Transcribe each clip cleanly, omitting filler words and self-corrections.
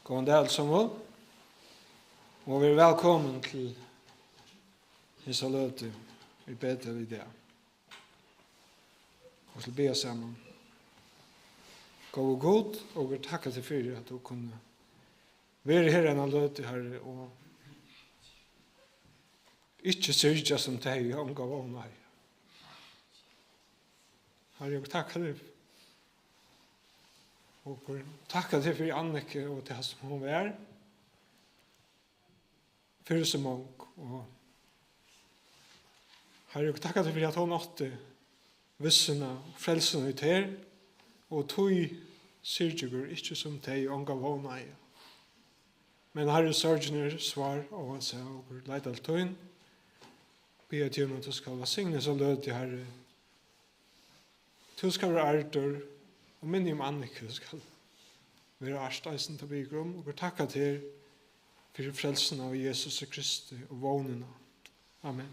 God dag allesammans. Og vi velkommen til Hisa Løte. Vi bedre i det. Og til be sammen. God og god, og vi takker til for at du kunne være her enn Løte, Herre, og ikke sørge som deg om gav av meg. Herre, jeg takker deg. Og takker deg for Annike og det som hun er. For så mange. Og Herre, jeg takker deg for at hun åtte vissene og frelsene ut her. Og tog syrger ikke som deg om gav av meg. Men Herre, sørgener svar og han sier og leid alt tøyen. Be at du skal være signet så lød til Herre. Du skal være ærter, og minne om Annike skal være ærsteisen til bygrum, og takka til for frelsen av Jesus Kristi og vågnene. Amen.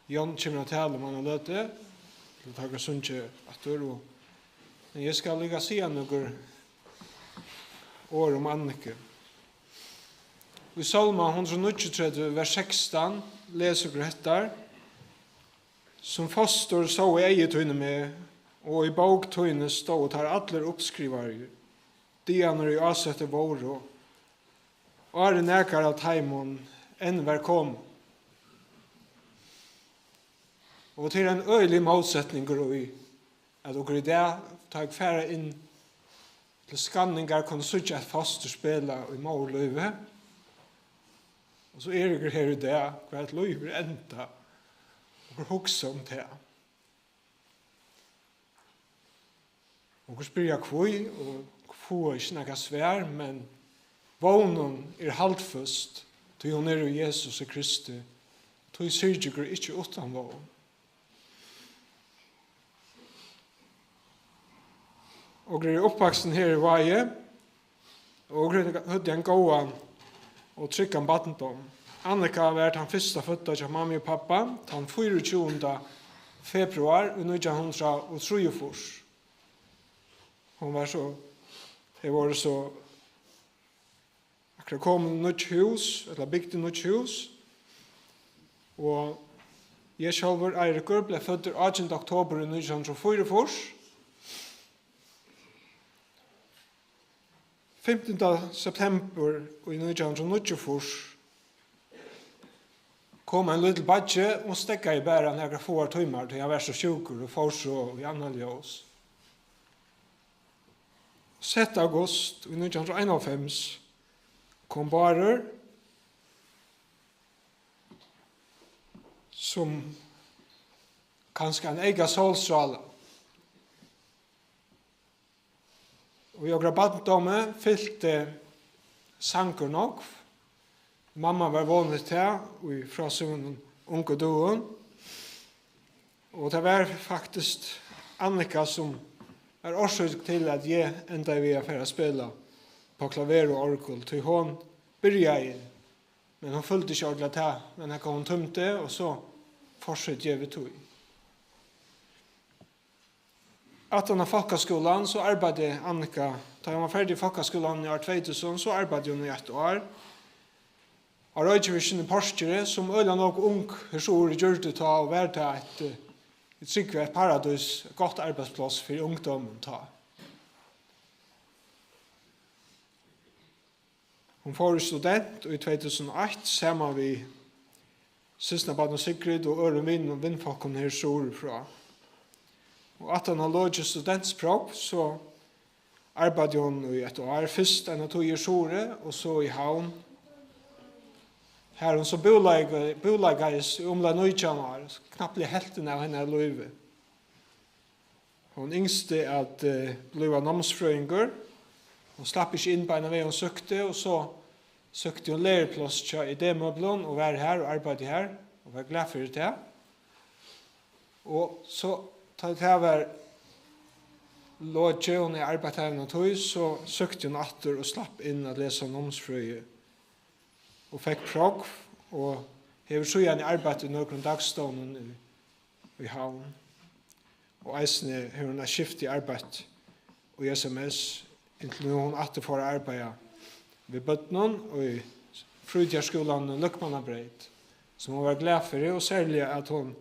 Jan kommer til å man har løt det, til å takke sunnkje atter, men jeg skal lykke si noen år om Annike. I Salma 139, vers 16, leser vi etter, som foster så i eget tøyne med, og i bagtøyne stod og tar alle oppskrivere, dianer i avsette våre, og er nærkere av teimon enn vær kom. Og til en øyelig motsetning går vi, at dere i det tar jeg færre inn til skanninger kan søtte et fosterspela i morløyve, og så er jeg her i det, hva et løyve enda, og hugsa om det. Og spyrja kvøy, og få ikke noe svær, men vånen halvføst, til hun i Jesus Kristi, til syrger ikke utan vån. Og oppvaksen her i Vaje, og hødde en gåan og trykkan badendom. Annika har vært han første fødda til mamma og pappa den 24. februar i 1903. Hun var så, det var så akkurat kom i nytt hus, eller bygd i nytt hus, og jeg selv, Eirikur, ble født 18. oktober i 1904. 15. september i 1994 kom en liten badge og stekka i bæren några få timmar til jeg var så sjukur og får så i annan ljós. 6. august i 1991 kom barer som kanskje en ega solstråle. Og jeg har baddomme fyllte sanker nok. Mamma var vanlig til, og fra sin unge doen. Og det var faktisk Annika som er årsøk til at jeg enda vi er for å spille på klaver og orgel. Til hun begynte, men hun følte ikke ordentlig til. Men her kom hun tømte, og så fortsatte jeg ved tog. Etter denne folkeskolen så arbeidet Annika, da hun var ferdig i folkeskolen i år 2000, så arbeidet hun i 1 år. Og Røykevisjen i Porskere, som øyla nok ung hesor gjør det ta og være til et sikkert et paradis, et godt arbeidsplass for ungdommen ta. Hun får student i 2008, sammen vi Sysnabaden og Sigrid og Øre Vinn og Vinnfolken her sår fra. Og at han har låget studentspråk, så arbeider hun i 1 år, først enn at hun gjør sore, og så i havn. Her hun så boleggais i omla 19 år, knappt helten av henne løyve. Hun yngste at bliva namnsfrøyngur, hun slapp ikke inn på en av vei hun søkte, og så søkte hun læreplass i det møblån, og var her og arbeidde her, og var glad for det. Og så da det var låget hun i arbeidet her og tog, så søkte hun atter og slapp inn at lese namnsfrøye. Og fikk progg, og hever så gjerne arbeidet i noen dagstånden i havn. Og eisene har hun skift i arbeid og i SMS inntil nu hon atter for arbeid ved bøttenen og i frutjarsskolen Løkmannabreit, som hun var glad for det, og særlig at hun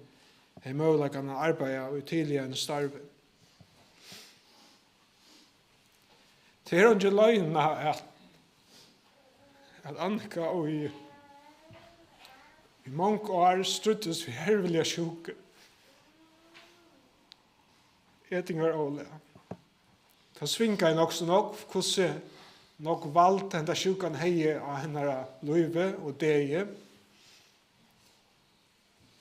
har mulighet å arbeide og tidligere enn starve. Det er ikke løgnet at Annika og i mange år struttes vi hervelige sjuke. Etingar Ole. Ta svinga nok så nok, hvordan nok valgt denne sjukan heie av henne løyve og deie.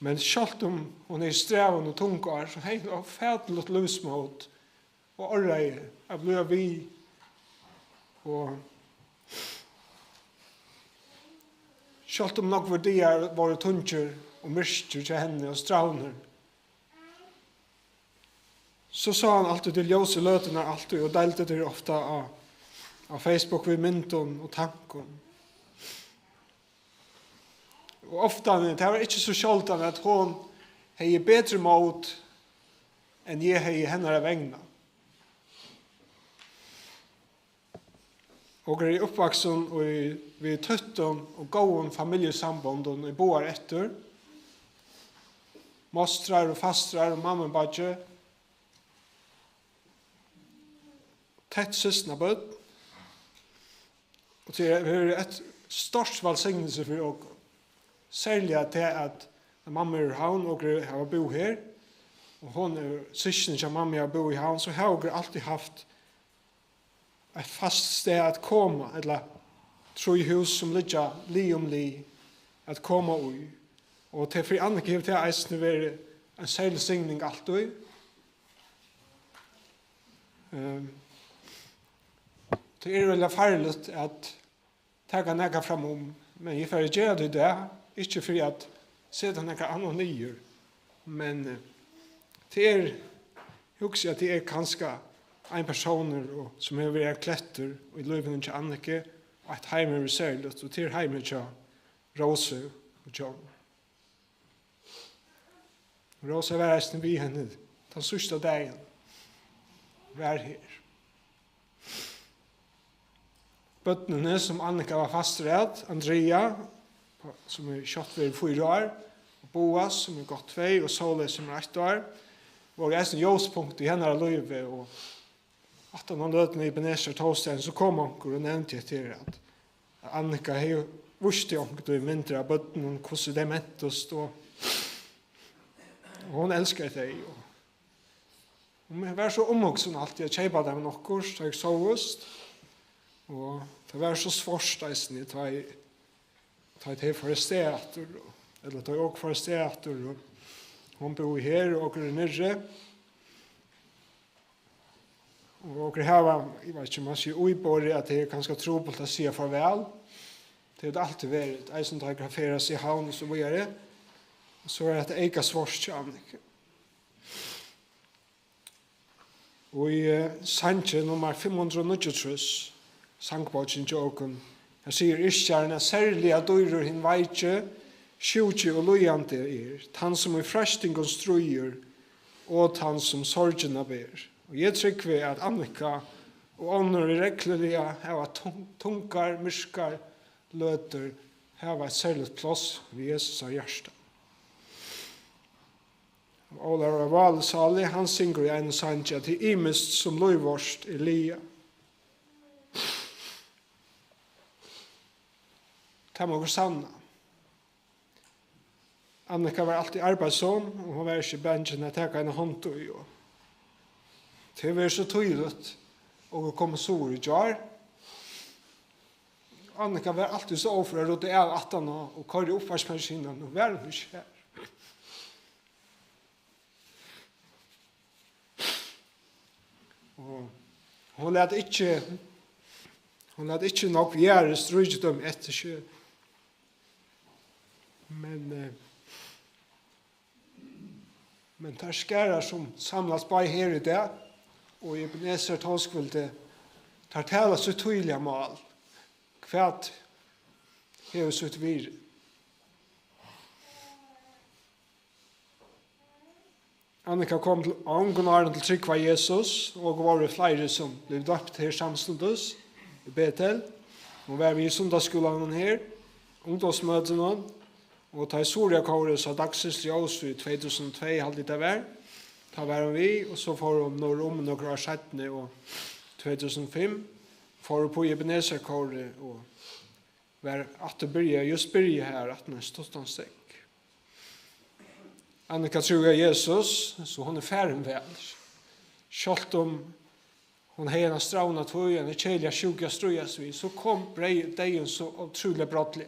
Men selv om hun er streven og tungar, så hei hun fædlet løsmål og orreie av bløy vi og selv om nok verdier var tunger og myrster til henne og stravner, så sa han alltid til ljøse løtene alltid, og delte det ofte av Facebook ved mynden og tanken. Og ofte, det var ikke så sjaldan at hun hei bedre mot enn jeg hei henne vegna. Og er i oppvaksen og vi tøtten og gåen familjesambond og i boar etter. Mostrar og fastrar og mamma og badje. Tett søsna bød. Og det er et stort velsignelse for oss. Særlig til at mamma er i havn og har bo her. Og hun er søsken som mamma har bo i havn. Så har hun alltid haft et fast sted at komme, eller tro i hus som ligger li om li, at komme ui. Og til fri andre giv til eisene være en særlig signing alltid. Det er veldig farlig at ta nekka fram om, men jeg får gjøre det det, ikke for at sette nekka annan nyer, men det er, husker at det er kanskje en person som har vært kletter og i løven til Annike, og et heimer er særlig, og til heimer til Rose og John. Rose var resten vi henne, den sørste dagen, var her. Bøttene som Annika var fastret, Andrea, som er 24 år, og Boas, som er gått 2, og Sole, som er 8 år, var resten ljøspunkt i henne løyve, og at han løtene i Beneser Tolstein, så kom han og nevnte til at Annika har jo vurst i omkring i mindre av bøttene, hvordan de mentes, og hun elsker det. Hun var så omvoksen alltid, jeg kjøpte dem noe, så jeg sovest, og det var så svarsteisen i ta i foresteater, eller ta i også foresteater, og hun bor her, og er nere, og her var, jeg vet ikke om man sier uibåret, at det er ganske trobult å si farvel. Det har alltid vært, jeg som tar graferes i havn og så videre, og så er det eika svars til Annike. Og i Sanje nummer 593, sangbåtsen til åken, her sier Iskjærene, særlig at døyrer hinn veitje, sjukje og lojante tann som i frestingen struer, og tann som sorgene ber. Og jeg trykker at Annika og ånder i reglelige har tungar, myrskar, løter, har et særlig plass ved Jesus av hjertet. Ola Raval Sali, han synger i en sanje at det er imest som løyvorst Elia. Det må gå sanna. Annika var alltid arbeidsom, og hun var ikke bensjen at jeg kan hånd til å gjøre. Det var så tydligt och kom så i jar. Annika var alltid så offer och det är att han och körde uppvarsmaskinen och var inte här. Och hon lät inte nog göra strykt dem efter sig. Men tar skärar som samlas på här i det. Og i Beneser Tolskvilde tar tala så tydliga mal. Kvært hever så ut vir. Annika kom til ångunaren til trykva Jesus, og var det flere som ble døpt her samstundes i Betel. Nå var vi i sundagsskolen her, ungdomsmøtene, og ta i Soria-kåret så dagsens ljøs i 2002 halvdig det var. Ta var vi, og så får vi noen år settene, og 2005 får vi på Ebenezer-kåret, og var at det just byrja her, at den stod stek. Annika tror Jesus, så hon färren väl. Sjalt om hon har en strauna tvöjen, en kälja sjuka strujas vi, så kom dejen så otroligt brottliga.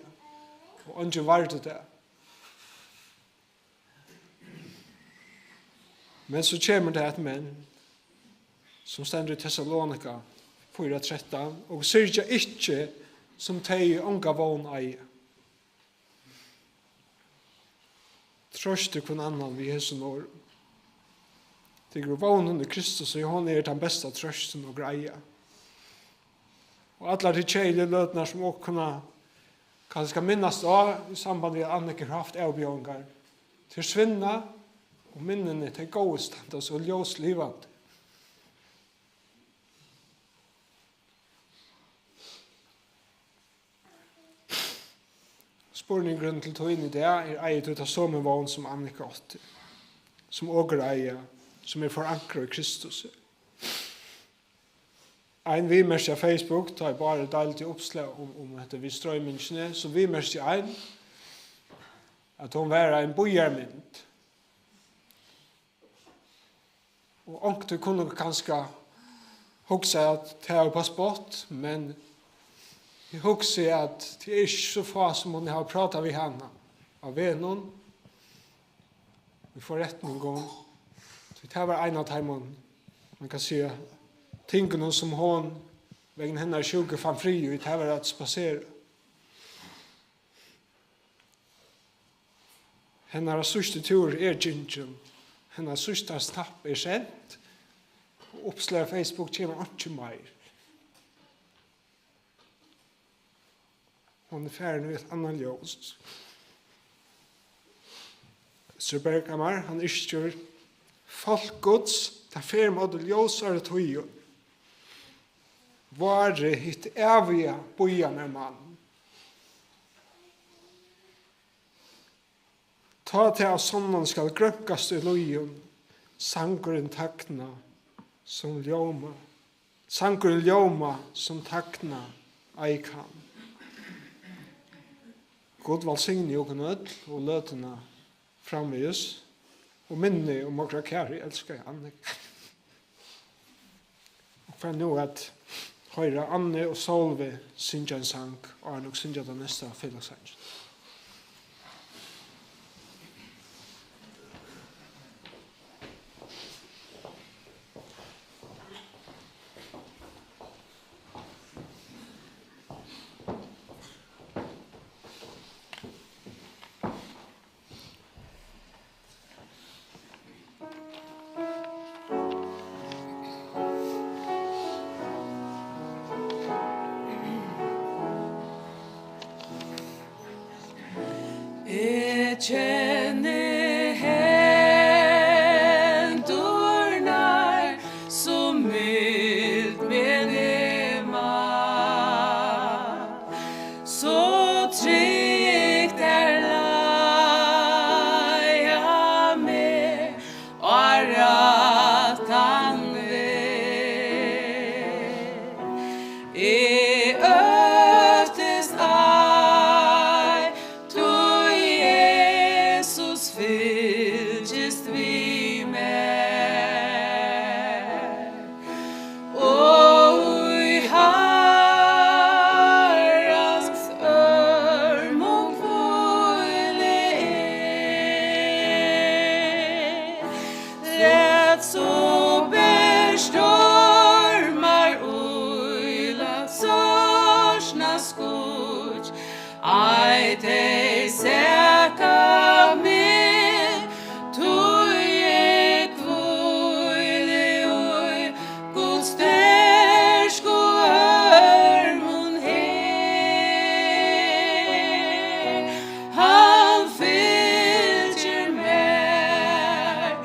Och inte vart det. Men så kommer det ett män som ständer i Thessalonika 4:13 och syrja inte som teg unga vån eie. Trøste kun annan vi Jesu år. Det går vånen i Kristus, og hon den bästa trøsten og greia. Og alla de tjejliga løtnar som også kunne kanskje minnas da, i samband med Annika har haft avbjørngar, til svinna, og minnene til gode standas og ljøs livant. Spurningen til tog inn i det eier til å ta som en vogn som Annika 80, som åker eier, som forankret i Kristus. En vi mest av Facebook tar bare deilig oppslag om dette vi strøymingene, så vi mest av en at hun var en bojermynd. Og ångte kunne kanskje huske at det er på spott, men jeg husker at det er ikke så få som hun har pratet med henne av vennen. Vi får rett noen gang. Det var en av dem, man kan si, tingene som hun, vegen henne 20 fann fri, det var at spasere. Henne sørste tur Gingen. Henne sørste snapp sendt. Og oppslag Facebook kommer ikke mer. Hon färd med ett annan ljus. Så Bergamar, han iskjør folkgods, ta färd med det ljusare tøyen. Vare hitt eviga bojande mann. Ta til av sonnen skal grønkast i lojen, sangeren takna som ljoma. Sangeren ljoma som takna eikan. God velsigne jo kan ødel og løtene framvis og minne om okra kjære elsker jeg Annika. Og for nå at høyre Anne og Solve synger en sang og er nok synger den neste fellessangen. Kjenne hendurnar som mild menema, så trygt laia med og ratan ved. Øftest fylgist vi med, og i Herrans örmon kvile det så bestormar uila sorsna skog, ai te säka med. Han fylgjer med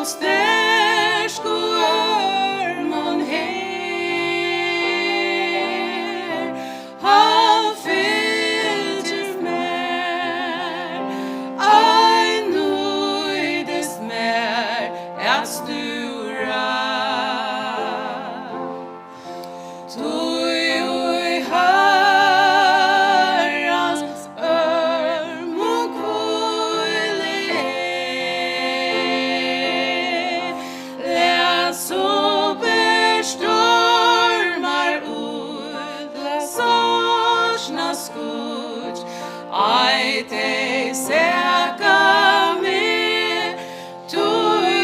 stersko armon her, han fylgjer mer, ein nøydes mer at stura. Tui ui Herrans örm og kvile, läs upp stormar udla sorsna skutt, ai te seka me, tui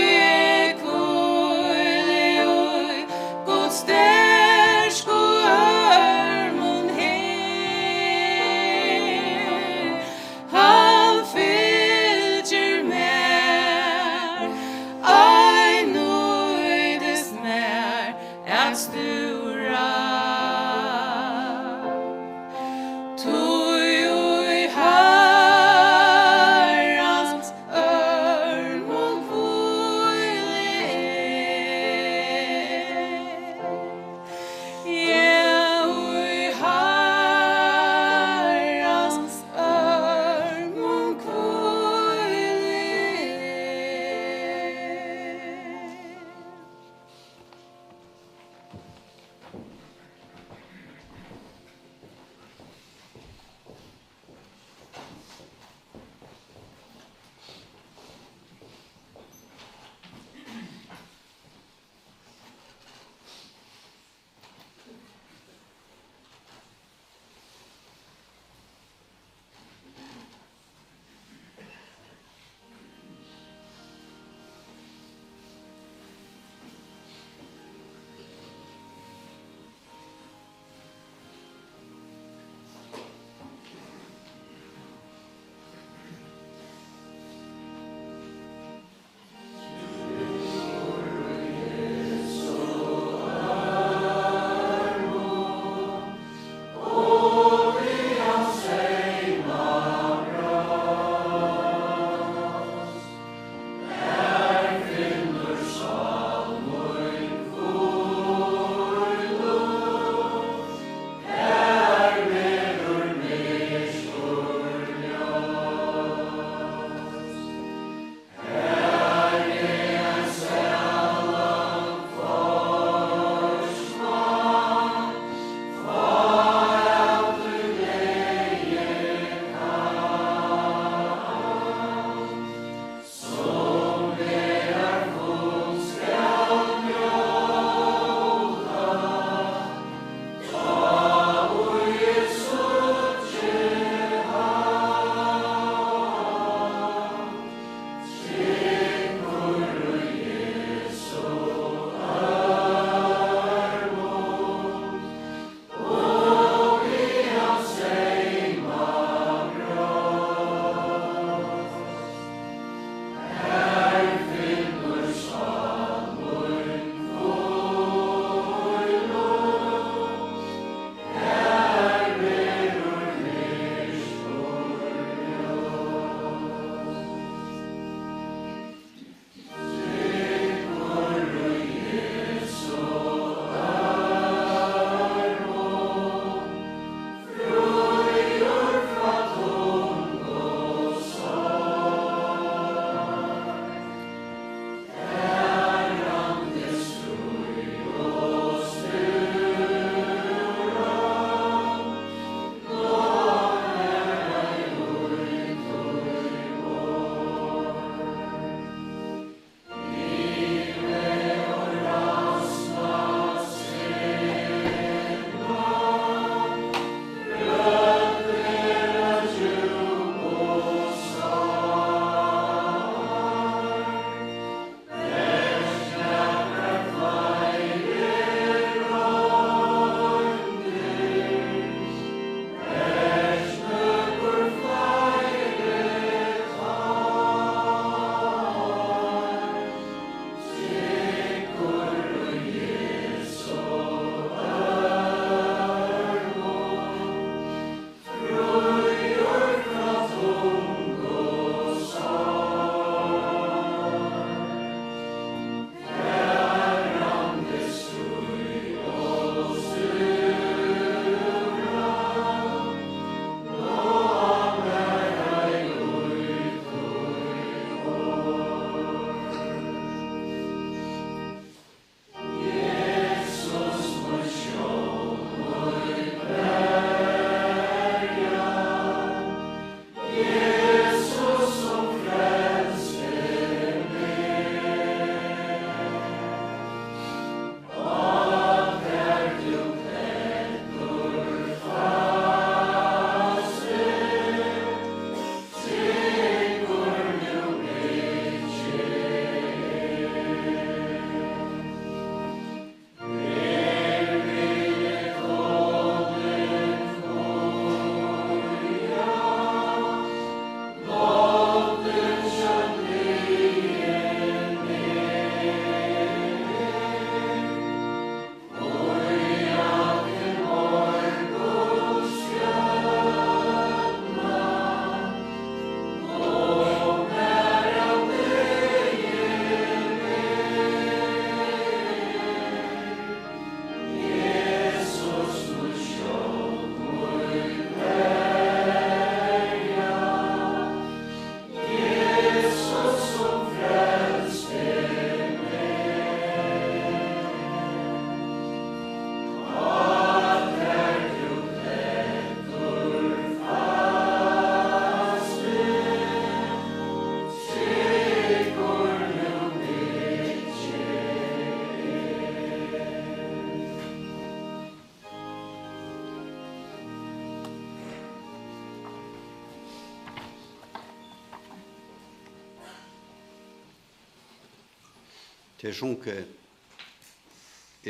til sjunke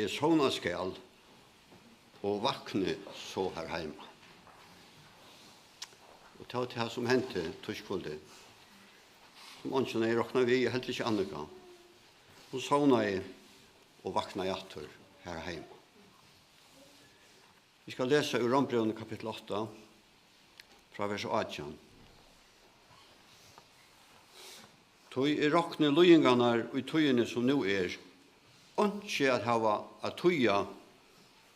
såna skal og vakne så her heima. Og ta til det som hendte tørskvulde, som ønsken jeg råkna vi, helt ikke Annika. Hun sovna jeg og vakna jeg atter her heima. Vi skal lese ur Rombrevene kapittel 8, fra vers 18. Tøy råkne løyingarnar og tøyene som nå ønske at hava at tøya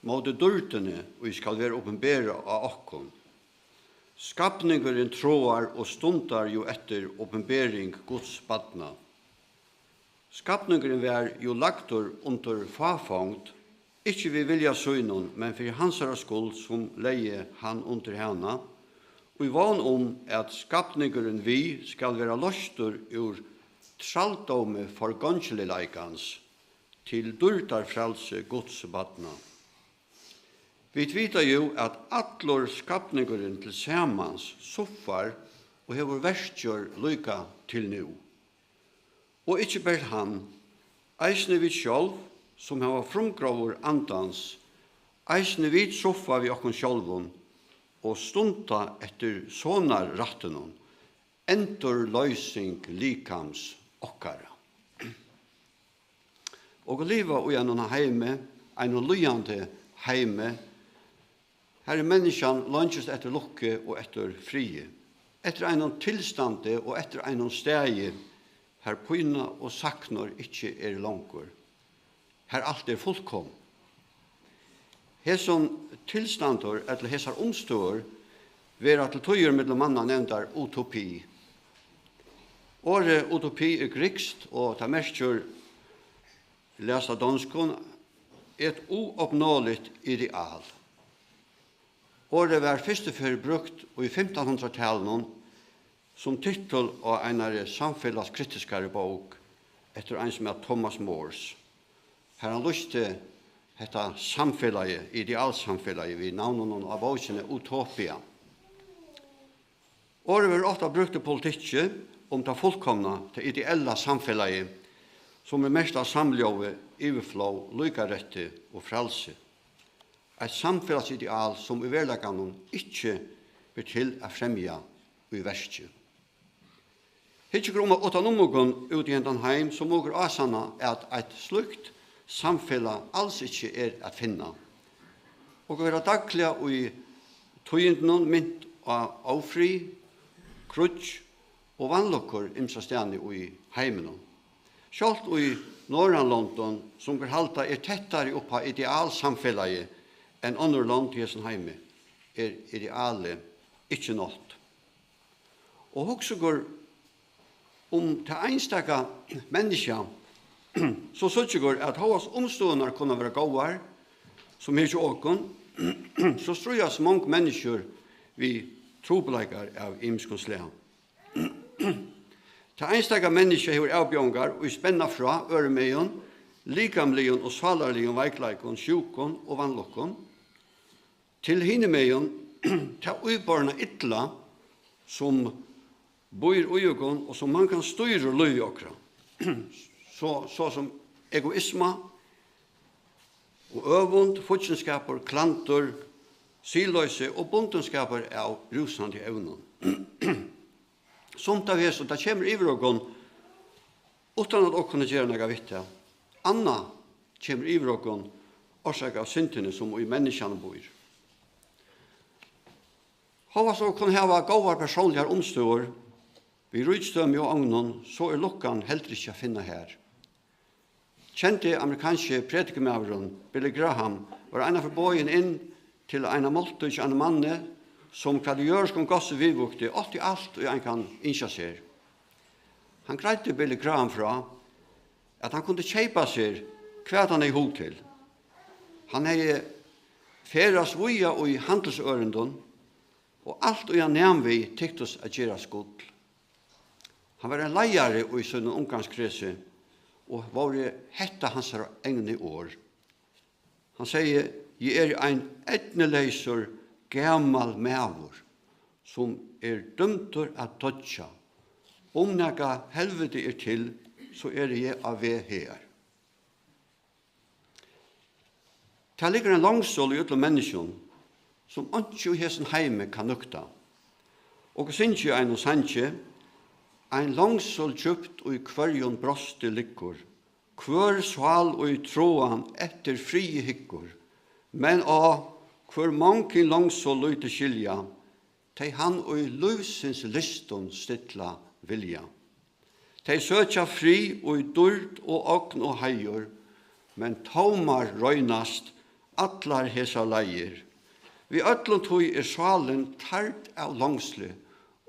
måte dørtene og vi skal være åpenbæra av okkom. Skapningeren tråar og stundar jo etter åpenbæring Guds badna. Skapningeren var jo lagtor under fafangt, ikke vi vilja søgnon, men for hansara skuld som leie han under hana, og i van at skapningeren vi skal være løstor ur traldome for gongelileikans til dørtarfrelse Guds badna. Vi vita jo at allor skapningeren til samans soffar og hever verstjør lyka til nu. Og ikkje bare han, eisne vi sjálv, som hava frumgravur andans, eisne vi soffa vi okkon sjálvun, og stunda etter sonar rattenon, endur løysing likams okkara. Og liva og gjennom heime, ein lyjande heime, her menneskjan lønges etter lukke og etter frie, etter einon tilstande og etter einon stegi, her pyna og saknor ikkje langkur, her alt fullkom. Heson tilstandor, eller hesar omstår, vera til tøyer mellom manna nevndar utopi. Åre utopi grikst, og ta merskjør lesa danskon, et uoppnåeligt ideal. Året var førstefor brukt i 1500-tallet som titel av en samfellaskritiskare bok etter en som Thomas Moores. Her han lyste dette samfellet, idealsamfellet, vi navnet av bokene Utopia. Året var ofte brukt i politikk om det fullkomna, det ideella samfellet, som mest av samløve, overflå, lykarette og frelse. Et samfellsideal som i verleggene ikke blir til å fremja i verste. Hittje grunn av åttanommogen ut i hendan heim som moger asanna at et slukt samfella alls ikke at finna. Og å være daglig og i tøyenden mynt av avfri, krutsk og vannlokker imsa stedene i heimen. Sjalt og i Norrland som går halta tettere opp av idealsamfellet enn andre land til sin heime ideale ikke nått. Og også går til einstaka menneska så går at hans omstående kunne være gåar som ikke åkken så strujas mange mennesker vi trobeleikar av imskonslea. Til einstaka menneska hever avbjongar og spenna fra øremeion, likamlion og salarlion veikleikon, sjukon og vannlokkon, til hinemeion ta uibarna ytla som bor uiokon og som man kan styre løy okra. Så som egoisma og øvund, futsenskaper, klantor, siløyse og bundenskaper av rusande evnen. Somt av hese, det kommer iver okon utan at okon gjør nega vitte. Anna kommer iver okon årsak av syntene som i menneskene bor. Hva så kan hava gåvar personlige omstår, vi rydstøm og agnon, så lukkan heller ikke å finne her. Kjente amerikanske predikemaveren Billy Graham var en av forbøyen inn til en av måltid en manne som kan gjøre som gosse vivukte, alt i alt og en kan innskja seg. Han greide Billy Graham fra at han kunne kjeipa seg hva han er hod til. Han er feras vuja og i handelsørenden, og alt og jeg nevn vi tyktes at gjøre skuld. Han var en leiare i sin omgangskrese, og var hetta hans egne år. Han sier, jeg en etneleiser gammal mævur, som dømtur at dødja. Om nega helvete til, så jeg av ved her. Det ligger en langsål i utlom menneskjon, som ikke i hessen heime kan nukta. Og synes jo en og sanje, ein langsål kjøpt og i kvarjon broste likkur, hver sval og i tråan etter frie hikkur, men hver mankin langsål løyte skilja, tei han og i løysens liston stilla vilja. Tei søtja fri og i durt og ogn og heier, men taumar røynast atlar hesa leier. Vi öllum tog svalen tart av langsle,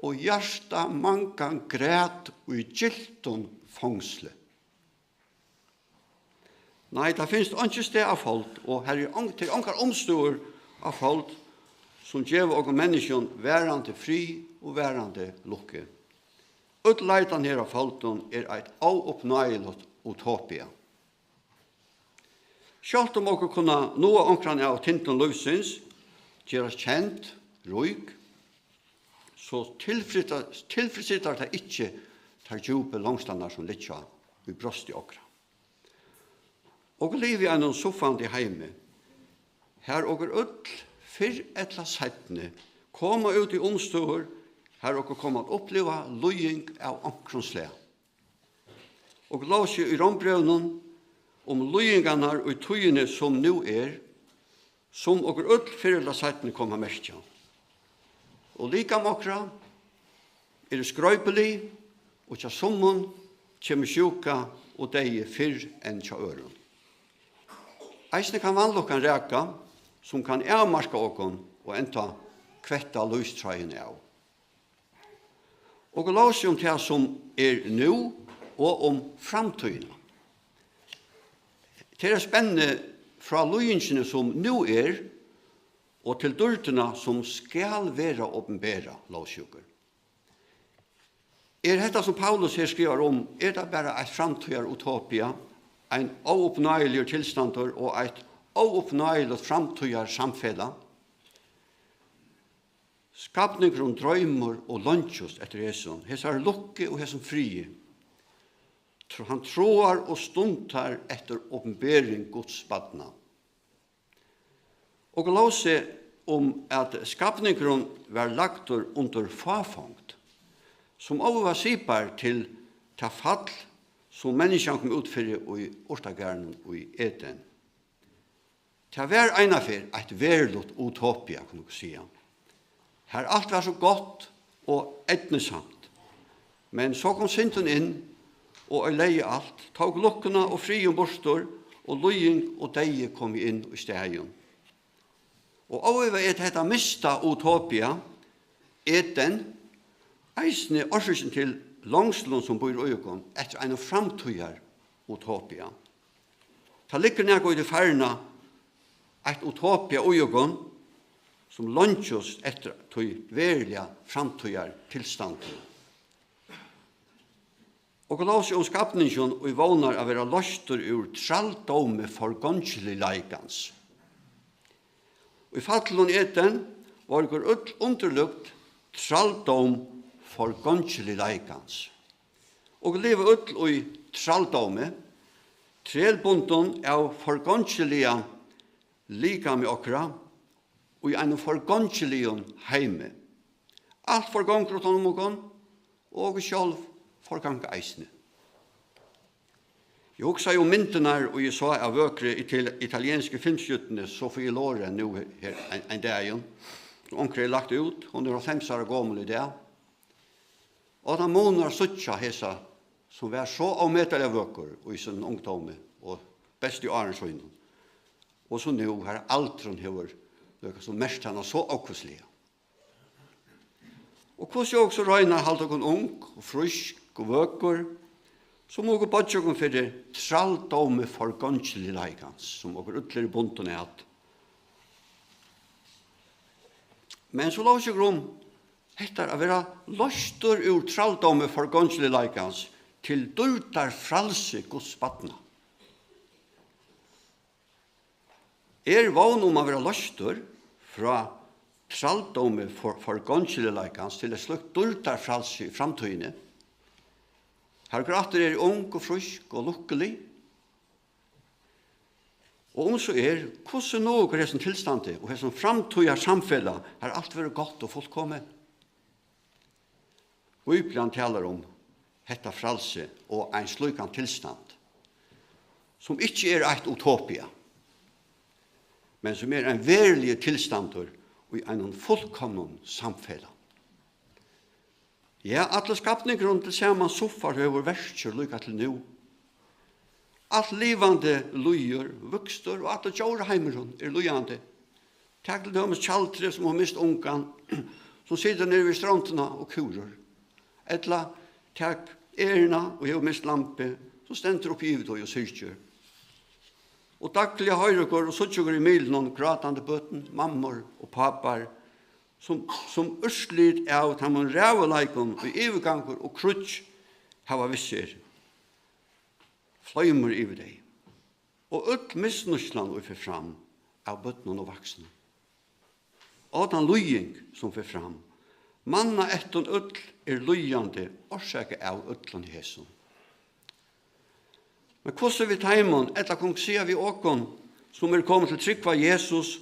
og hjärsta mankan græt og i gilton fangsle. Nei, det finnes ikke sted av folk, og her til anker omstår av folk, som gjør og menneskene værende fri og værende lukke. Utleitan her av folken et avåpnøyelig utopia. Selv om dere kunne nå omkring av tinten løsens, gjøre kjent, røyk, så tilfredssitter det ikke tar djupe langstander som litt i brost i okra. Og liv i en soffan i heime, her og ull fyrr etla settene, koma ut i omstår, her og koma å oppleva løying av ankronsle. Og lås i rombrevnen om løyingarna og tøyene som nu som og ull fyrr etla settene koma merkja. Og lika mokra skrøypelig, og tja sommon kjem sjuka og dei fyrr enn tja øren. Eisne kan vannlokkan reka, som kan avmarska okon og enta kvetta løystrøyene av. Og la oss om det som nu og om framtøyene. Det spennende fra løyingsene som nu og til dørtene som skal være åpenbæra, lovsjuker. Dette som Paulus her skriver om, det bare et framtøyer utopia, en åoppnøyelig tilstander og et åoppnøyelig framtøyer samfella. Skapninger om drøymer og lunchos etter Jesus, hesar lukke og hesar frie. Han tror og stundar etter åpenbæring Guds badna. Og la oss se om at skapningen var lagt under fafangt, som også var sipar til ta fall som menneskene kom utføre i ortagaren og i eten. Ta var einafer et verlut utopia, kan du si. Her alt var så godt og etnesamt. Men så kom synden inn, og leie alt, tog lukkene og fri bostor, og løying og deie kom inn i stegen. Og over dette mista utopia, den eisne årsøkken til langslån som bor i øyekon, etter en framtøyer utopia. Ta lykker når jeg går i det færne, et utopia i øyekon, som lunchos etter tog verliga framtøyer tilstanden. Og la oss om skapningen og i vågnar av være løster ur tralldome for gongelig leikans. Og i fattelen eten var det ut underlukt tralldom for gongelig leikans. Og leve ut i tralldome, trelbunden av forgongelige lika med okra, og i en forgongelige heime. Alt forgonger åt honom og selv forgang eisne. Jeg husker jo myndene, og jeg så av vøkere i italienske filmskjuttene, Sofie Loren, nå her en dag. Onker lagt ut, hun 5 år gammel i det. Og da måneder suttja hesa, som var så avmettelig vøkere, og i sin ungdomme, og best i årens øyne. Og så nå har altron hever, som mest han er så akkuslige. Og hvordan jeg også røyner halte hun ung, og frisk, og vøker, som også badgjøkken for det tralldome for gongelig leikans, som også utler bunten hatt. Men så la oss jo grom, etter å være løster ur tralldome for gongelig leikans, til dørtar fralse Guds badna. Vån om å være løster fra tralldome for gongelig leikans til et slukt dørtar fralse i framtøyene. Her grater ung og frisk og lukkelig. Og så hvordan nå går det tilstande, og det framtøyer samfellet, har alt vært godt og fullkommen. Bibelen taler om dette frelse og en slukan tilstand, som ikke et utopia, men som en verlig tilstander og en fullkommen samfellet. Ja, alle skapninger til saman soffar over verster lykka til nu. Alt livande lujer, vuxtor og alt djårheimerun lujande. Takk til dømes kjaltre som har mist ungan, som sitter nere ved strandene og kurer. Etla takk erna og har mist lampe, som stender opp i givet og syrkjør. Og daglige høyregår og suttjøkker i milen og gratande bøtten, mammor og papar, som urslit av tamon ræveleikon og iverganger og krutsk hava visser. Fløymur iver deg. Og ut misnusland og fyrir fram av bøtten og vaksne. Og den lujing som fyrir fram. Manna etton ull lujande orsake av ullan hesson. Men hvordan vi taimon, etla kong sier vi åkon som kommet til tryggva Jesus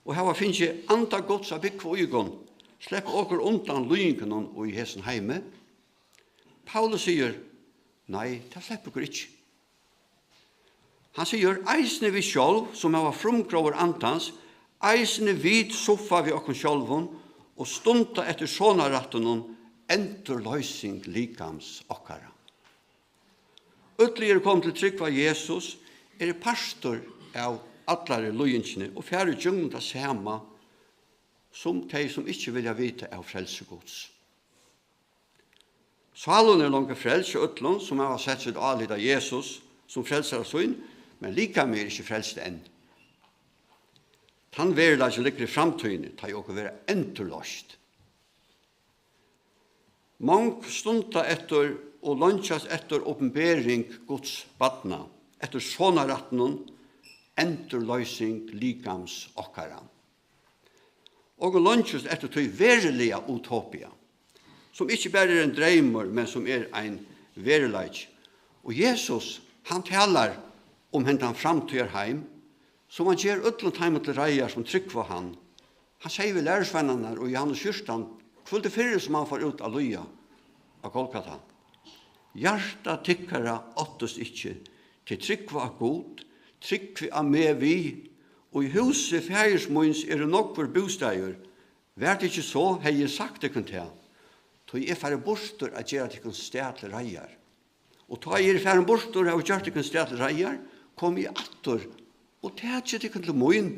og hava finnje anda gods av byggva ugon, slepp åker undan lujingen og i hesen heime. Paulus sier, nei, det slipper okkur ikkje. Han sier, eisne vi sjálv, som hava frumgrover antans, eisne vid soffa vi okkur sjálvun, og stunda etter sånarattunon, endurløysing likams okkara. Ytterligere kom til tryggva Jesus, pastor av allare lujingsne, og fjerde djungen det samme som de som ikke vilja vite av frelsegods. Salon langt frels og utlån, som har sett sitt alid av Jesus, som frelser av søgn, men lika mer ikke frelst enn. Han verla ikke ligger i framtøyene, ta jo ikke være endurløst. Mange stunda etter og lunsjas etter åpenbering Guds badna, etter sånne rettenen, endurløsing likams okkara. Og lunsjas etter tøy verilige utopia, som ikke bare en dreimer, men som en verileik. Og Jesus, han talar om hentan framtøyer heim, som han gjør utlånt heim til reier som tryggva han. Han sier vi lærersvennerne og Johannes Kyrstan, kvulde fyrir som han får ut av Luja, av Golgata. Hjarta tykkara åttest ikkje, til tryggva av god, tryggvi av med vi, og i huset fægersmoins det nokkur bosteier. Vært ikkje så, hei jeg sagt det kun til. Tog jeg færre borster at gjøre til kun sted til reier. Og tog jeg færre borster at gjøre til kun sted til reier, kom jeg atter, og det ikke til kun til moin,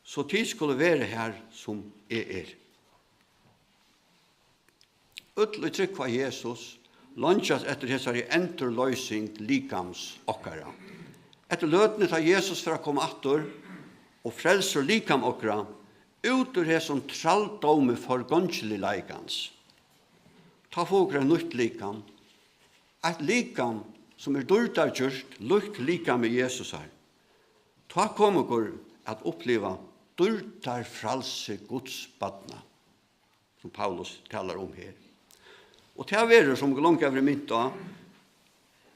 så tid skulle være her som jeg Utle tryggva Jesus, lunsjas etter hessari endurløysing likams okkara. Etter løtene av Jesus for å komme atter, og frelser likam okkara, ut ur hesson tralldome for gongelig leikans. Ta fokra nytt likam, et likam som dyrtargjørst, lukt likam med Jesus her. Ta kom okkur at oppleva dyrtar fralse Guds badna, som Paulus talar om her. Og til å være som langt over mynt da,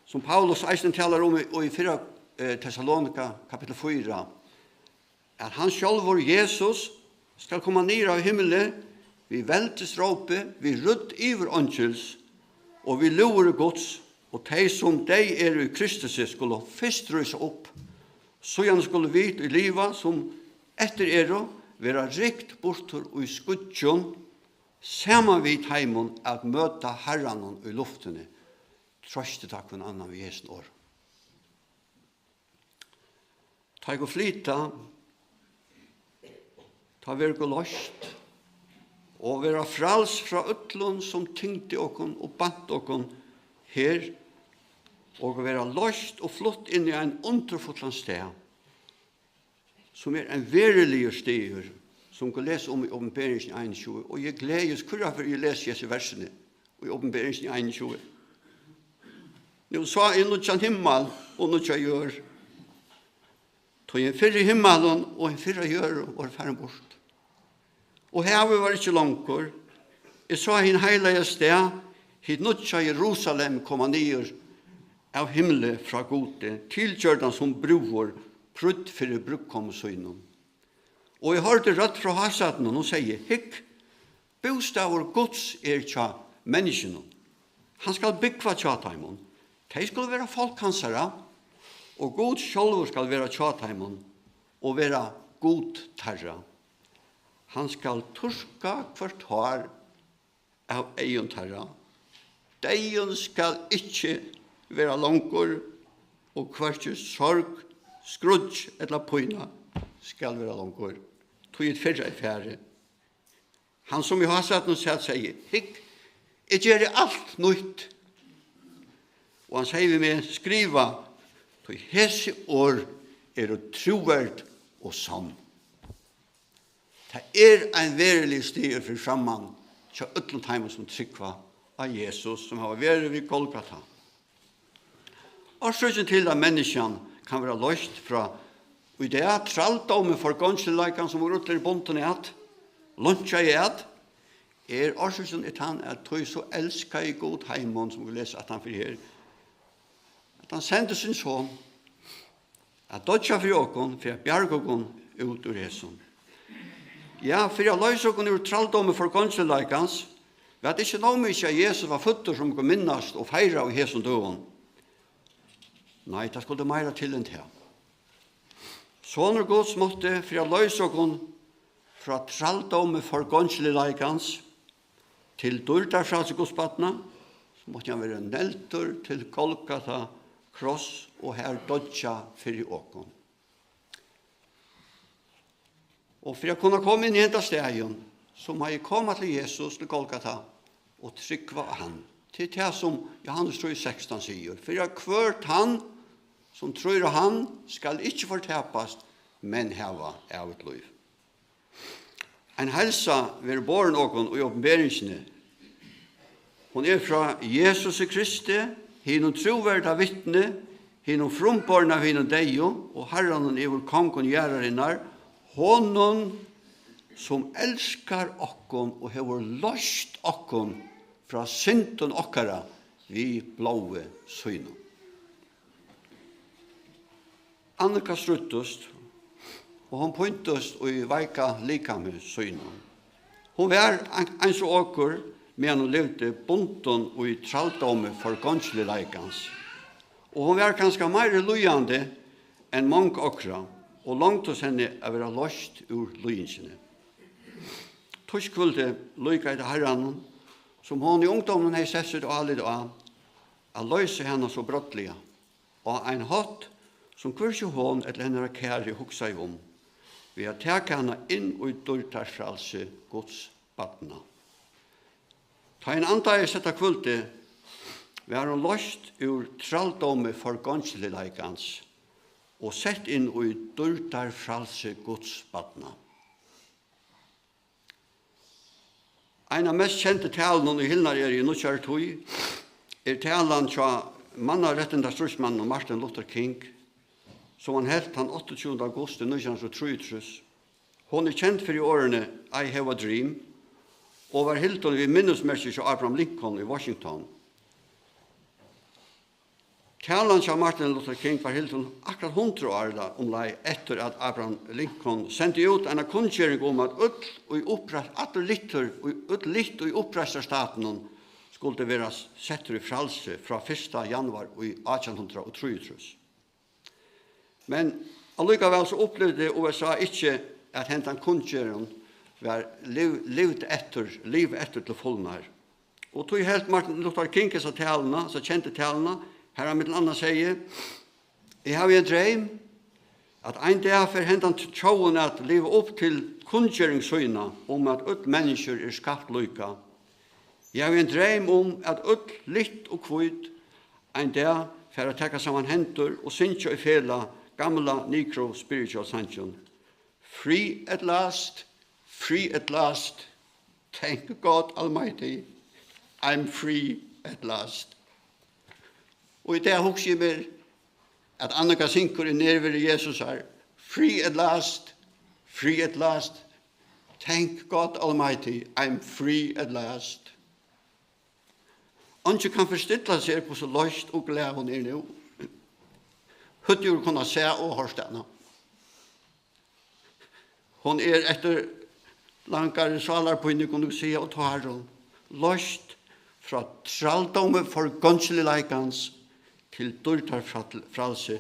som Paulus eisen talar om i 4 Thessalonika kapitel 4, at han selv vår Jesus skal komme ned av himmelen, vi veltes råpe, vi rudd iver åndskyls, og vi lover Guds, og de som de i Kristus skulle først røse opp, så gjerne skulle vi i livet som etter være rikt bortur og i skudjon, saman vid heimon at møta herranon i luftene, trøste takk for en annan ved Jesu år. Ta og flyta, ta virke lost, og være frals fra utlån som tyngte okkon og bant okkon her, og være lost og flott inn i en underfotland sted, som en verilig styr, som kan lese om i åpenberingen 21, og jeg gledes hvorfor jeg leser disse versene i åpenberingen 21. Nå sa jeg noe kjent himmel og noe kjent gjør. Tog en fyrre himmelen og en fyrre gjør og var ferdig bort. Og her var ikke langt. Jeg sa en heilige sted, hit noe kjent Jerusalem kom ned av himmelen fra gode, tilgjørte som bror prutt for brukkom søgnen. Og jeg hørte rødt fra hasaten, og hun sier, hikk, bostaver Guds tja menneskene. Han skal byggva tjataimon. De skal være folk hansara, og Gud sjálfur skal være tjataimon, og være god tarra. Han skal turska hvert hår av egen tarra. Deion skal ikke være langkor, og hvert sorg, skrudj eller poina skal være langkor. Tog et fyrre færre. Han som i hasaten sier, hikk, jeg gjør alt nytt. Og han sier vi med skriva, tog hese år troverd og sann. Det en verilig styr for framman til ødlenteimen som tryggva av Jesus, som har vært ved Golgata. Årsøken til at menneskene kan være løst fra og det tralldom for gångsleikene som var utler bonten i at, lunsja i at, årsøken han at tog så elsker i god heimon, som vi leser at han for her, at han sendte sin son, at dødja for åkken, for at bjerg åkken ut ur hesson. Ja, for jeg løs åkken ur tralldom for gångsleikene, vi hadde ikke noe mye at Jesus var føtter som kunne minnast og feira av hesson døven. Nei, det skulle meira til enn det. Sånne gods måtte for å løse oss fra tralldom for gångsleikans til dørtar fra seg godspattene, så måtte han være neltur til Golgata kross og her dødja for åkken. Og for å kunne komme inn i enda stegen, så må jeg komme til Jesus til Golgata og tryggva han. Til det som Johannes 3,16 sier. For jeg kvørt han som tror han skal ikke fortapast, men heva av et liv. En helsa vil båren åkken og åpenberingsene. Hun fra Jesus Kristi, hinnom troverda vittne, hinnom frumborna hinnom deio, og herren vår kongen gjerarinnar, honom som elskar okkon og hever løst okkon fra synden okkara vi blåe synen. Annika struttust, og hun pointust og i veika lika med synen. Hun var en så okkur, men hun levde bunton og i tralldome for gångslig leikans. Og hun var ganske mer lujande enn mange okra, og langt hos henne å være løst ur lujinsene. Tuskvulde lykka i det herran, som hon i ungdommen hei sesset og alle av, å løse henne så brottlige, og en hatt som kvarsi hon eller henne kære hugsa i vi har teka henne inn og ut dørtarsfralse Guds badna. Ta en antar setta kvulde, vi har hon løst ur tralldome for gångsleikans, og sett inn og ut dørtarsfralse Guds badna. En av mest kjente talen i Hilnar i Nuttjar Tui talen fra mannarettenda strussmannen Martin Luther King, som han helt han 28. august 1933. Hon kjent for i årene I Have a Dream, og var hilton vi minnesmerker til Abraham Lincoln i Washington. Talen fra Martin Luther King var hilton akkurat 100 år omlai etter at Abraham Lincoln sendte ut en kunngjøring om at litt og i opprørsstaten skulle være setter i fralse fra 1. januar i 1833. Men allikevel så opplevde USA ikke at hentan kunngjøring var liv etter til fullnær. Og tog helt Martin Luther King så talene, så kjente talene, her har mitt annet sier, jeg har en drøm, at en dag for hentan tjoen at leve opp til kunngjøringsøyna om at ut mennesker skapt lykka. Jeg har en drøm om at ut litt og kvitt, en dag for å takke sammen hentur og synge i fela gamla Negro spiritual sanction. Free at last, thank God Almighty, I'm free at last. Og i det husker jeg meg at Annika synker i nerver i Jesus her. Free at last, thank God Almighty, I'm free at last. Anke kan forstille seg på så løst og glede hun nå. Huttur kunna se og hørste henne. Hon etter langare salarpøyne, kunne du si, og tar hun løst fra traldomme for gonsjelileikans til dørtar fralse.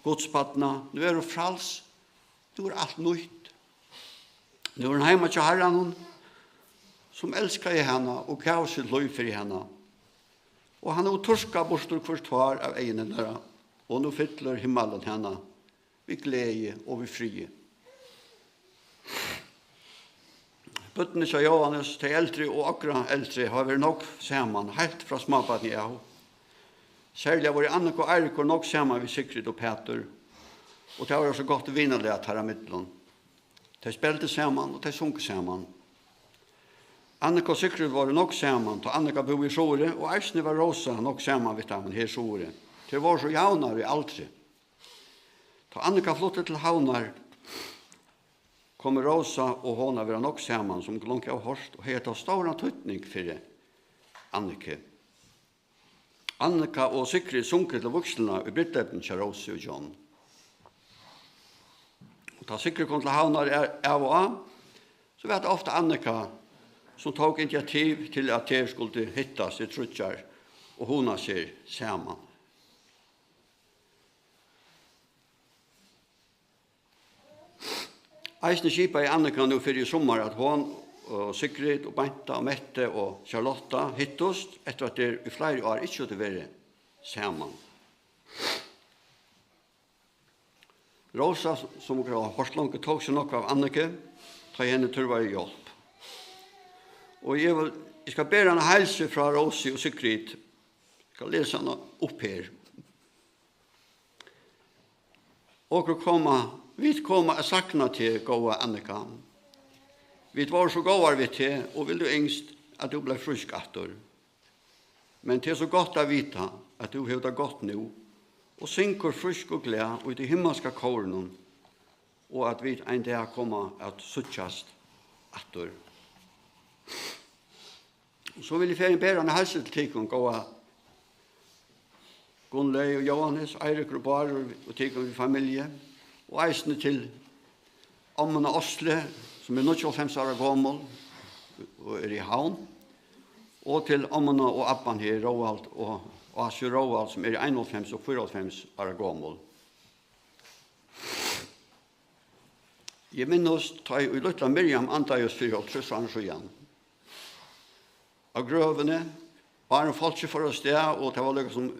Godspatna, nu er du frals, nu er alt nytt. Nu er han heima til herran, som elskar i henne og gav sitt løy for henne. Og han har torska bostor kvartar av egnen der, og nu fytler himmelen henne vi glede og vi frie. Bøttene sa Johannes til eldre og akkurat eldre har vært nok sammen, helt fra smabaden i av. Særlig var Annika og Eirik nok sammen ved Sigrid og Peter, og det var så godt vinnerlig at her av midtelen. De spilte sammen og de sunket sammen. Annika og Sigrid var nok sammen, da Annika bo i Sjore, og Eisne var Rosa nok sammen ved dem her Sjore. Det var så jaunar i aldri. Da Annika flyttet til Havnar, kom Rosa og hon var nok sammen, som glunket av hårst, og hette stor tøytning for Annika. Annika og Sigrid sunket til vokslene i Brittleppen til Rosa og John. Og da Sigrid kom til Havnar av og av, så var det ofte Annika som tog initiativ til at de skulle hittas i trutjar og hona seg sammen. Eisne skipa i Annika nu fyrir i sommar at hon og Sigrid og Benta og Mette og Charlotta hittost etter at de i flere år ikke hadde vært sammen. Rosa, som var hårslånke, tog seg nok av Annike, ta henne til å være hjelp. Og jeg skal bære en helse fra Rosi og Sigrid. Jeg skal lese henne opp her. Og vi kommer å sakna til gode Annika. Vi var så gode vi til, og vil du engst at du ble frisk atter. Men det er så godt å vite at du har det godt nå, og synker frisk og gled ut i himmelska kåren, og at vi en dag kommer at suttjast atter. Så vil jeg fære en bærende helse til tikkun gå Gunnlei og Johannes, Eirik og Bar og tikkun i familie, og eisne til Ammana Osle, som er 95 år gammel og er i havn, og til Ammana og Abban her, Roald og Asjur Roald, som er i 91 og 94 år gammel. Jeg minnes ta i Lutla Miriam Andajus 4,3 år siden. Av grøvene var en folk for oss det, og det var noe som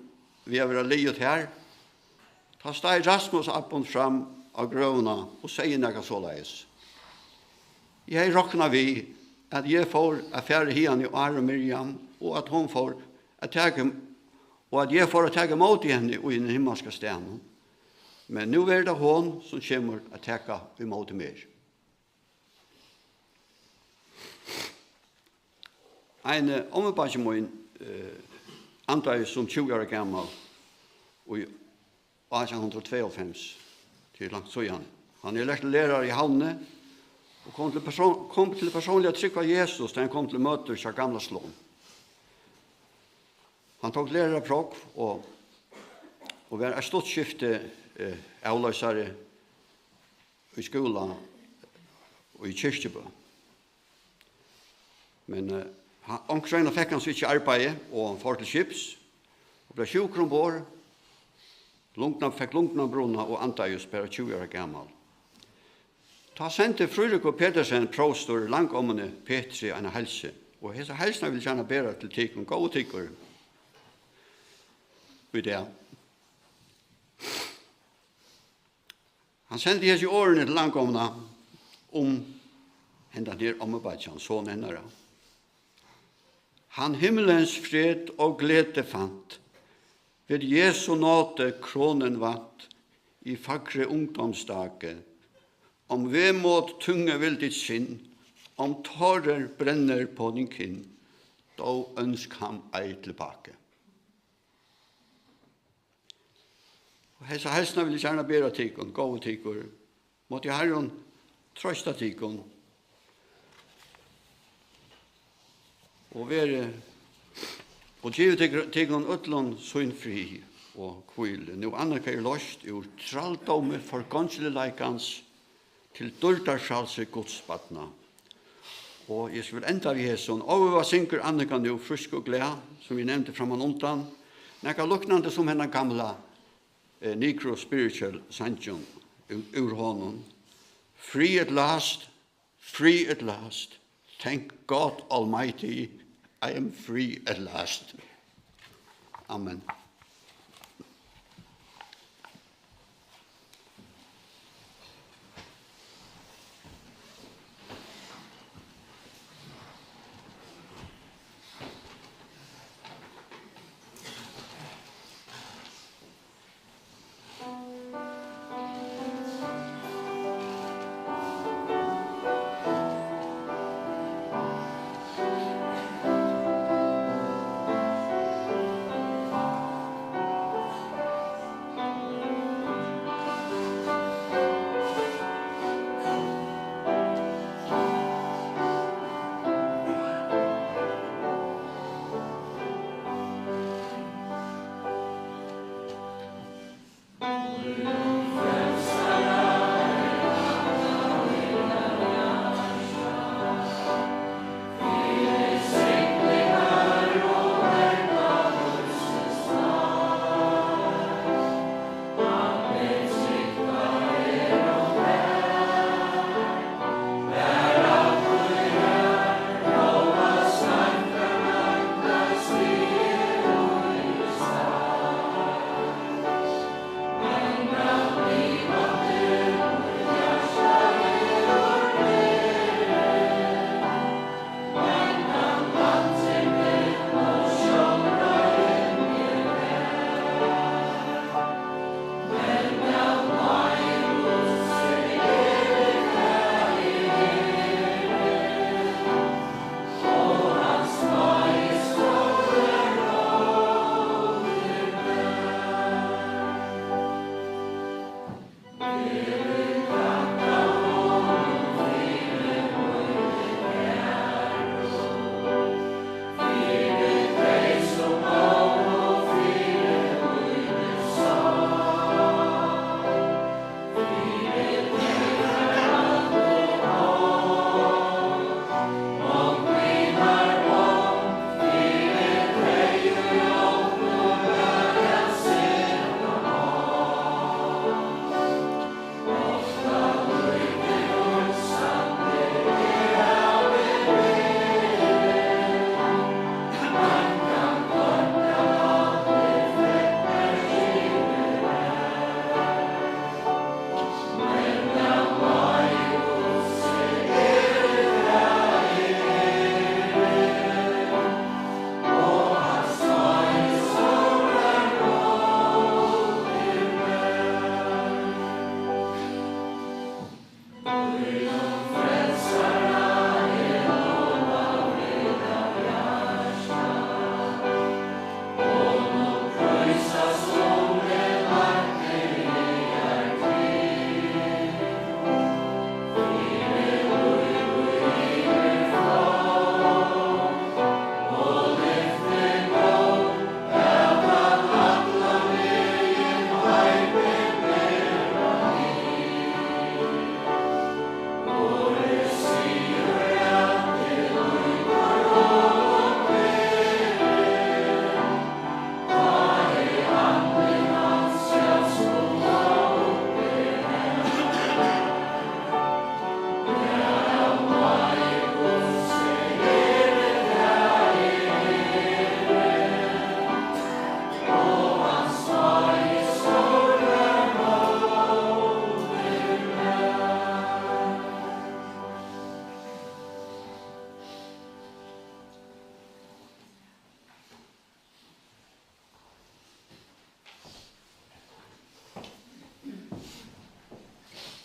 vi har vært livet her. Ta steg Rasmus Abban fram av grøvene og sier noe såleis. Jeg råkna vi at jeg får affære henne i Are Miriam, og at hun får og at jeg får å ta mot henne i den himmelske stenen. Men nå er det hun som kommer å ta imot mer. En omvendbadje min antar som 20 år gammel og 1892 til langt så igjen. Han er lært lærer i Havne og kom til personlig trykk av Jesus da han kom til møter til gamla slån. Han tok lærer prog og var et stort skifte avløsere i skolen og i Kyrkjebø. Men omkring fikk han sitt arbeid og han får til skips og ble 20 kroner fikk lungnabrunna og Antajus bare 20 år gammel. Ta sendte Fryrik og Petersen prostor langommene Petri en helse, og hese helsene vil gjerne bære til tikkun, gode tikkun i det. Han sendte hese årene til langommene henda der ommebadjan, sånn hennara. Han himmelens fred og glede fant, ved Jesu nåde kronen vatt, i fagre ungdomsdagen, om vemod tunge vil ditt skinn, om tårer brenner på din kinn, da ønsk han ei tilbake. Og hese helsene vil jeg gjerne bære tikkun, gode tikkun, måtte Herren trøsta tikkun, og være og give tikkun utlån søyn fri og kvile. Nå Annika løst ur traldomme for gonsjelileikans til dultarsjalse godsbatna. Og jeg vil enda vi her sånn, og hva synker Annika nu, frisk og glad, som vi nevnte framan undan, nekka luknande som henne gamla Negro Spiritual Sanjon ur honom. Free at last, thank God Almighty, I am free at last. Amen.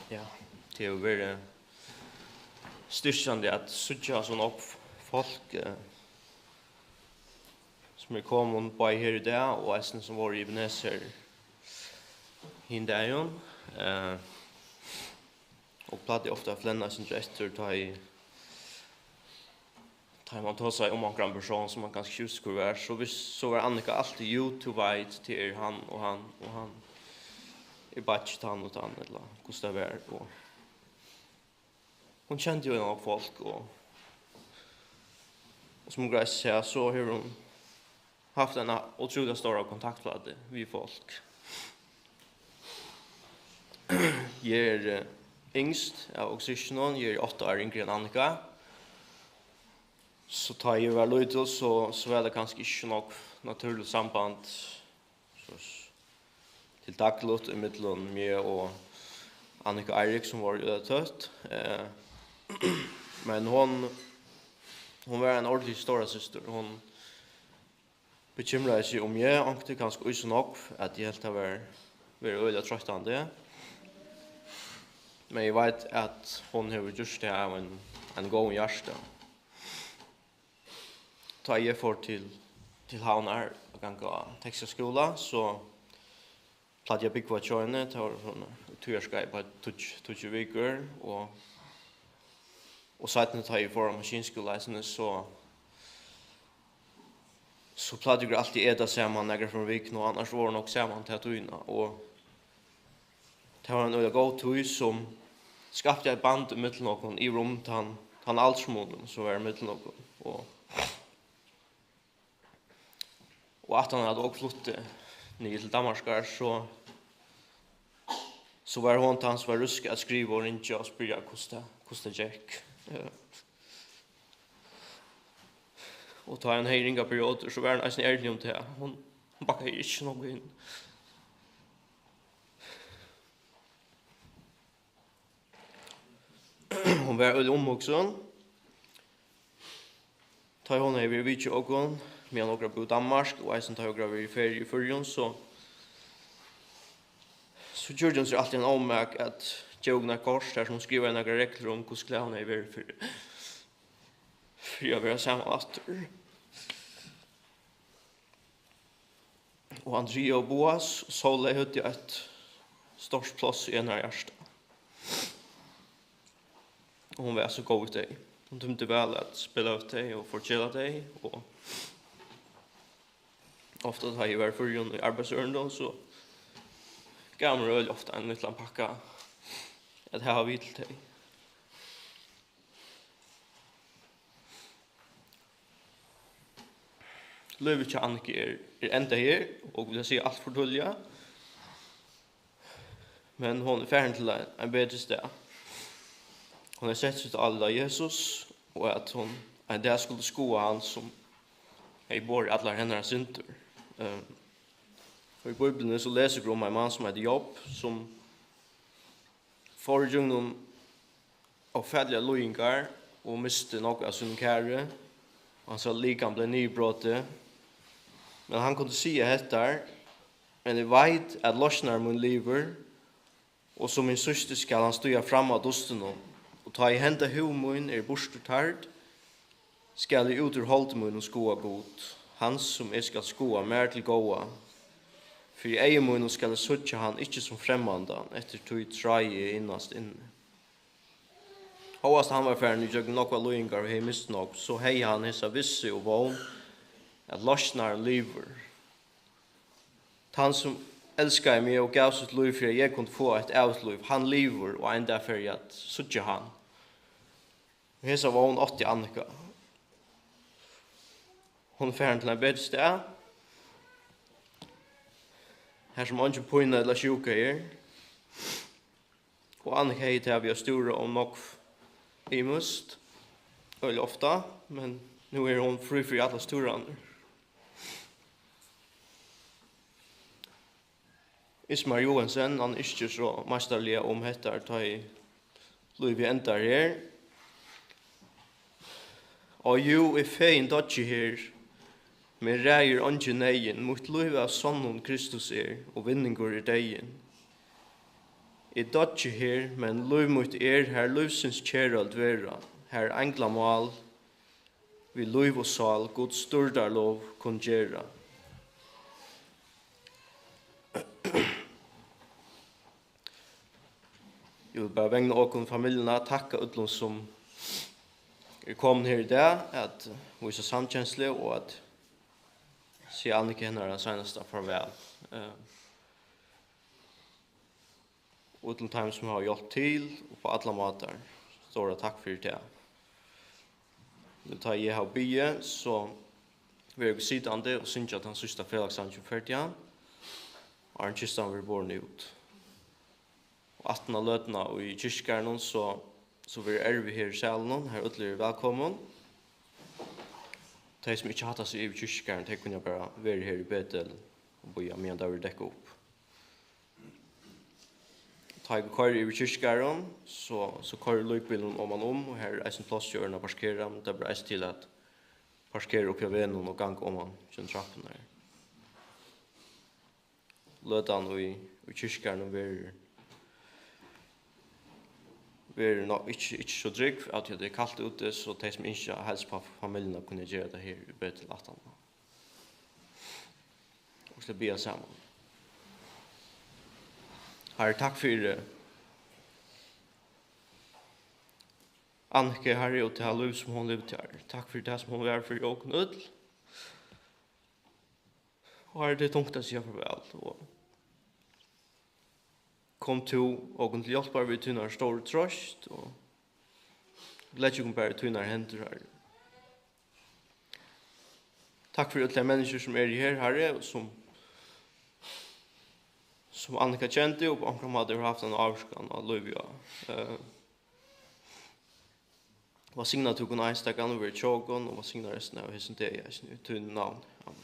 Ja, det är väl styrkande att söka sån upp folk som kommer på här idag och är som var i Ebenezer hindajon och platt ofta flänna sin gestur tar man tar sig om en person som man ganska just skulle vara så var Annika alltid YouTube till han och han i batch han och han eller Gustav är på hon kände ju några folk och som grej säger så har hon haft en otroligt stor kontaktflöde vid folk. Ger yngst av Oxygenon, ger 8 år yngre än Annika. Så tar jag väl ut så är det kanske inte något naturligt samband till dagligt i mittlen med och Annika Eirik som var ju tött. Men hon var en ordentlig stora syster. Hon bekymrade sig om jag ankte ganska usen nog att jag helt var öliga tröttande. Men jag vet att hon har just det av en god hjärsta. Ta jag får till Havnar och ganga Texaskola så platt jag bygga tjörne tar hon turskaj på touch veckor och sedan tar jag för maskinskola så platt jag alltid äta samman några från veckan och annars var det nog samman till att tyna och det var en öde god tur som skapade ett band mellan någon i rum han allsmålen så var det mellan någon och att han hade också flyttat ner till Danmark så var hon till hans var rusk att skriva och inte och spela kosta Jack. Och ta en höjringa perioder så var han nästan ärlig om det. Hon backade inte något in. Hon var öde också. Ta hon är vid Vichy Ogon. Med några på Danmark och jag tar jag i ferie i förrjun så gjorde hon sig alltid en omärk att Jogna Kors där som skriver några regler om hur skulle hon är vid för jag vill ha samma åter. Och Andrea och Boas sålde ut i ett stort plats i en här hjärsta. Och hon var så god i dig. Hon tyckte väl att spela ut dig och fortsätta dig och ofta har jag varit förrjun i arbetsörenden så gav mig öl ofta en liten packa att här har vi till dig. Lövet till Annika är ända här och vill säga allt för dölja. Men hon är färdig till en bättre sted. Hon har sett sig till alla Jesus och att hon en dag skulle skoa han som är bor i alla hennes synder. Och i Bibeln så läser vi om en man som heter Jobb som får genom av färdliga lojingar och miste något av sin kärre. Han sa likan blev nybrottet. Men han kunde säga detta. Men det vet att lossnar min liver och som min syster skall han stå fram av dosten och ta i hända humun borstertard skall jag ut ur hålltemun och skoa god. Han som skal skoa mer til goa. For i eigemun skal suttja han ikke som fremmandan etter tog traie innast inne. Håast han var ferdig og nokva loingar og hei mist nok, så hei han hessa visse og vogn at losnar liver. Han som elskar meg og gav sitt liv for jeg kunne få et avsliv, han liver og enda for at suttja han. Hessa vogn 80 Annika. Hon färd till en bättre sted. Här som inte påinnar eller sjuka är. Och Annika hej till att vi har stora om nog i must. Väldigt ofta. Men nu är hon fri för alla stora andra. Ismar Johansen, han är inte så mästerlig om detta. Ta i Louis ändar här. Och ju är fein dodgy här. Men rægir ongi negin, mot liv av sonnum Kristus og vinningur degin. I dodgi her, men liv mot her livsins kjerald vera, her englamal, vi liv og sal, god stordarlov kun gjerra. Jeg vil bare vegna okkur familjerna takka utlom som kom her i dag, at vi er så samkjenslige og at se Annika henne den senaste farväl. Och till time som har gjort till och på alla matar. stora tack för det. Nu tar jag här bygge så vi är sittande och syns att han sista fredagssangen för det. Och han kistan vi born ut. Och 18 lötna och i kyrkan så vi är vi här i salen här ytterligare välkommen. De som inte hattar sig i kyrkan, de kunde bara vara här i Betel och boja medan det vill däcka upp. Ta jag kör i kyrkan så kör lykbilen om man om och här är en plats att parkera, men det blir till att parkera upp i vännen och gång om man känner trappen här. Lötan i kyrkan vi nog inte så dryg att det är kallt ute så de som inte helst på familjerna kunde göra det här i Betel 18. Och så be samman. Herre, tack för Anke, Herre, och till alla liv som hon levt här. Tack för det som hon var för jag och nöd. Och Herre, det är tungt att säga farväl. Och kom till och till hjälpa vid tunnar stor tröst och glädje kom bara tunnar händer här. Tack för alla människor som är här, Herre, och som Annika kände och om hade haft en avskan av Lövja. Vad signar tog hon einstakan över tjogon och vad signar resten av hessen det är nu till namn. Amen.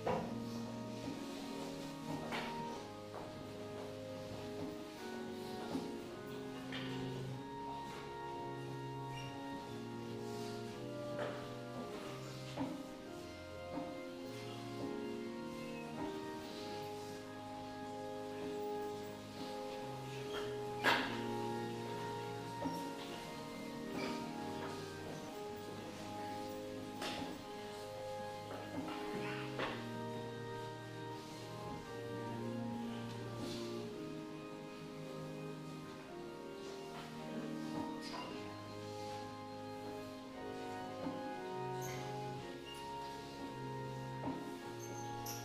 Amen.